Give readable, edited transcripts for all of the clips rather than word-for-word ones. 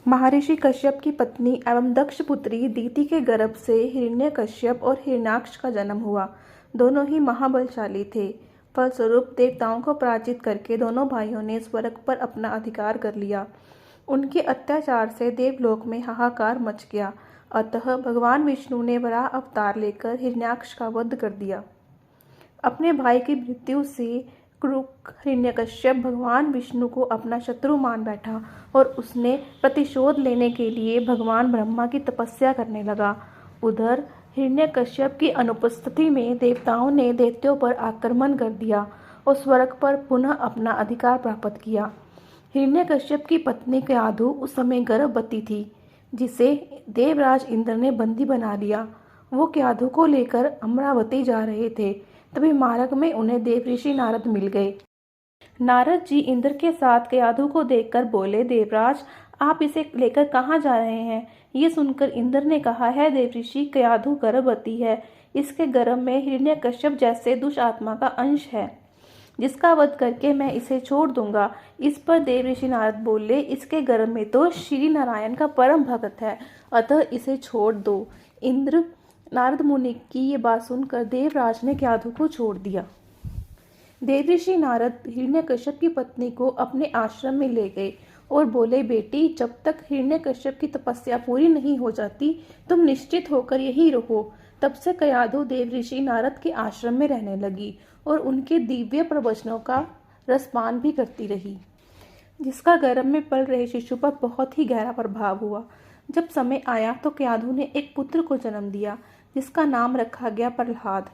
महर्षि कश्यप की पत्नी एवं दक्ष पुत्री दीति के गर्भ से हिरण्यकश्यप और हिरण्याक्ष का जन्म हुआ। दोनों ही महाबलशाली थे। फलस्वरूप देवताओं को पराजित करके दोनों भाइयों ने स्वर्ग पर अपना अधिकार कर लिया। उनके अत्याचार से देवलोक में हाहाकार मच गया। अतः भगवान विष्णु ने वराह अवतार लेकर हिरण्याक्ष का वध कर दिया। अपने भाई की मृत्यु से क्रुक हिरण्यकश्यप भगवान विष्णु को अपना शत्रु मान बैठा और उसने प्रतिशोध लेने के लिए भगवान ब्रह्मा की तपस्या करने लगा। उधर हिरण्यकश्यप की अनुपस्थिति में देवताओं ने दैत्यों पर आक्रमण कर दिया और स्वर्ग पर पुनः अपना अधिकार प्राप्त किया। हिरण्यकश्यप की पत्नी क्याधु उस समय गर्भवती थी, जिसे देवराज इंद्र ने बंदी बना लिया। वो क्याधु को लेकर अमरावती जा रहे थे, तभी मार्ग में उन्हें देवऋषि नारद मिल गए। नारद जी इंद्र के साथ क्याधु को देखकर बोले, देवराज आप इसे लेकर कहाँ जा रहे हैं? ये सुनकर इंद्र ने कहा, है देवऋषि, क्याधु गर्भवती है। इसके गर्भ में हिरण्यकश्यप जैसे दुष्टात्मा का अंश है, जिसका वध करके मैं इसे छोड़ दूंगा। इस पर देवऋषि नारद बोले, इसके गर्भ में तो श्री नारायण का परम भक्त है, अतः इसे छोड़ दो। इंद्र नारद मुनि की ये बात सुनकर देवराज ने क्याधु को छोड़ दिया। देवऋषि नारद हिरण्यकश्यप की पत्नी को अपने आश्रम में ले गए और बोले, बेटी, जब तक हिरण्यकश्यप की तपस्या पूरी नहीं हो जाती तुम निश्चित होकर यहीं रहो। तब से क्याधु देवऋषि नारद के आश्रम में रहने लगी और उनके दिव्य प्रवचनों का रसपान भी करती रही, जिसका गर्भ में पल रहे शिशु पर बहुत ही गहरा प्रभाव हुआ। जब समय आया तो क्याधु ने एक पुत्र को जन्म दिया, जिसका नाम रखा गया प्रह्लाद।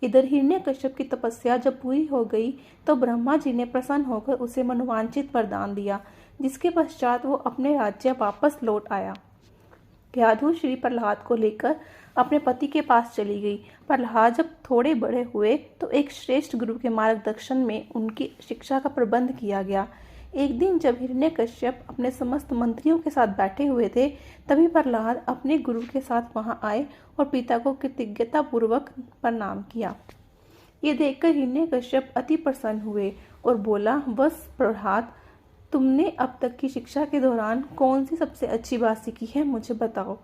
इधर हिरण्यकश्यप की तपस्या जब पूरी हो गई तो ब्रह्मा जी ने प्रसन्न होकर उसे मनोवांछित वरदान दिया, जिसके पश्चात वो अपने राज्य वापस लौट आया। क्याधु श्री प्रह्लाद को लेकर अपने पति के पास चली गई। प्रह्लाद जब थोड़े बड़े हुए तो एक श्रेष्ठ गुरु के मार्गदर्शन में उनकी शिक्षा का प्रबंध किया गया। एक दिन जब हिरण्यकश्यप अपने समस्त मंत्रियों के साथ बैठे हुए थे, तभी प्रह्लाद अपने गुरु के साथ वहां आए और पिता को कृतज्ञता पूर्वक प्रणाम किया। ये देखकर हिरण्यकश्यप अति प्रसन्न हुए और बोला, बस प्रह्लाद, तुमने अब तक की शिक्षा के दौरान कौन सी सबसे अच्छी बात सीखी है, मुझे बताओ।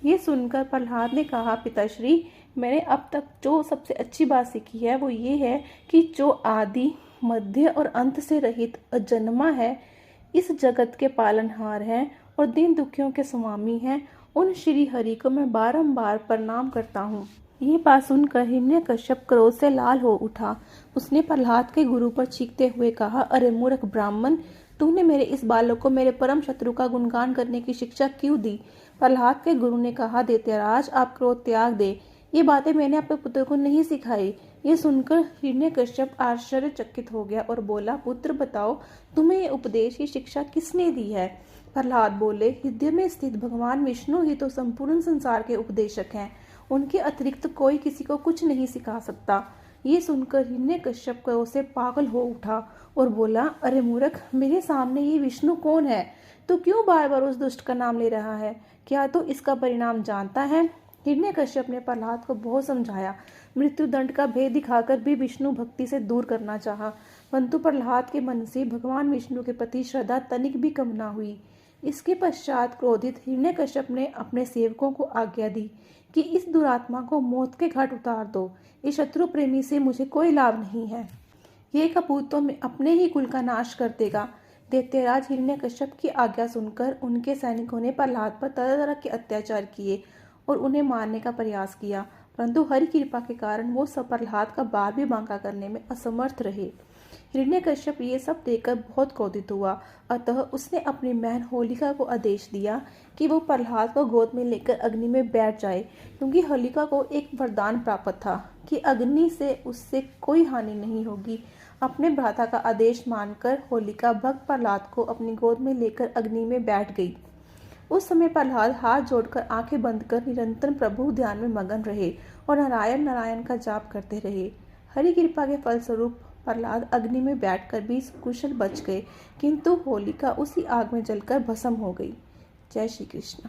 ये सुनकर प्रह्लाद ने कहा, पिताश्री, मैंने अब तक जो सबसे अच्छी बात सीखी है वो ये है कि जो आदि मध्य और अंत से रहित अजन्मा है, इस जगत के पालनहार हैं और दीन दुखियों के स्वामी हैं, उन श्री हरि को मैं बारंबार प्रणाम करता हूँ। ये बात सुनकर हिरण्यकश्यप क्रोध से लाल हो उठा। उसने प्रह्लाद के गुरु पर चीखते हुए कहा, अरे मूर्ख ब्राह्मण, तूने मेरे इस बालक को मेरे परम शत्रु का गुणगान करने की शिक्षा क्यों दी? प्रह्लाद के गुरु ने कहा, दैत्यराज, आप क्रोध त्याग दे, ये बातें मैंने अपने पुत्र को नहीं सिखाई। ये सुनकर हिरण्यकश्यप आश्चर्यचकित हो गया और बोला, पुत्र बताओ, तुम्हें ये उपदेश, ये शिक्षा किसने दी है? प्रह्लाद बोले, हृदय में स्थित भगवान विष्णु ही तो संपूर्ण संसार के उपदेशक हैं, उनके अतिरिक्त कोई किसी को कुछ नहीं सिखा सकता। ये सुनकर हिरण्यकश्यप क्रोध से पागल हो उठा और बोला, अरे मूर्ख, मेरे सामने ये विष्णु कौन है? तू क्यों बार बार उस दुष्ट का नाम ले रहा है? क्या तू इसका परिणाम जानता है? हिरण्यकश्यप ने प्रह्लाद को बहुत समझाया, मृत्यु दंड का भेद दिखाकर भी विष्णु भक्ति से दूर करना चाहा, परंतु प्रह्लाद के मन से भगवान विष्णु के प्रति श्रद्धा तनिक भी कम न हुई। इसके पश्चात क्रोधित हिरण्यकश्यप ने अपने सेवकों को आज्ञा दी कि इस दुरात्मा को मौत के घाट उतार दो। इस शत्रु प्रेमी से मुझे कोई लाभ नहीं है, ये कपूत तो अपने ही कुल का नाश कर देगा। दैत्यराज हिरण्यकश्यप की आज्ञा सुनकर उनके सैनिकों ने प्रह्लाद पर तरह तरह के अत्याचार किए और उन्हें मारने का प्रयास किया, परंतु हरि कृपा के कारण वो सब प्रह्लाद का बार भी बांका करने में असमर्थ रहे। हिरण्यकश्यप ये सब देखकर बहुत क्रोधित हुआ, अतः उसने अपनी बहन होलिका को आदेश दिया कि वो प्रह्लाद को गोद में लेकर अग्नि में बैठ जाए, क्योंकि होलिका को एक वरदान प्राप्त था कि अग्नि से उससे कोई हानि नहीं होगी। अपने भ्राता का आदेश मानकर होलिका भक्त प्रह्लाद को अपनी गोद में लेकर अग्नि में बैठ गई। उस समय प्रह्लाद हाथ जोड़कर आंखें बंद कर निरंतर प्रभु ध्यान में मगन रहे और नारायण नारायण का जाप करते रहे। हरि कृपा के फलस्वरूप प्रह्लाद अग्नि में बैठकर भी कुशल बच गए, किंतु होलिका उसी आग में जलकर भस्म हो गई। जय श्री कृष्ण।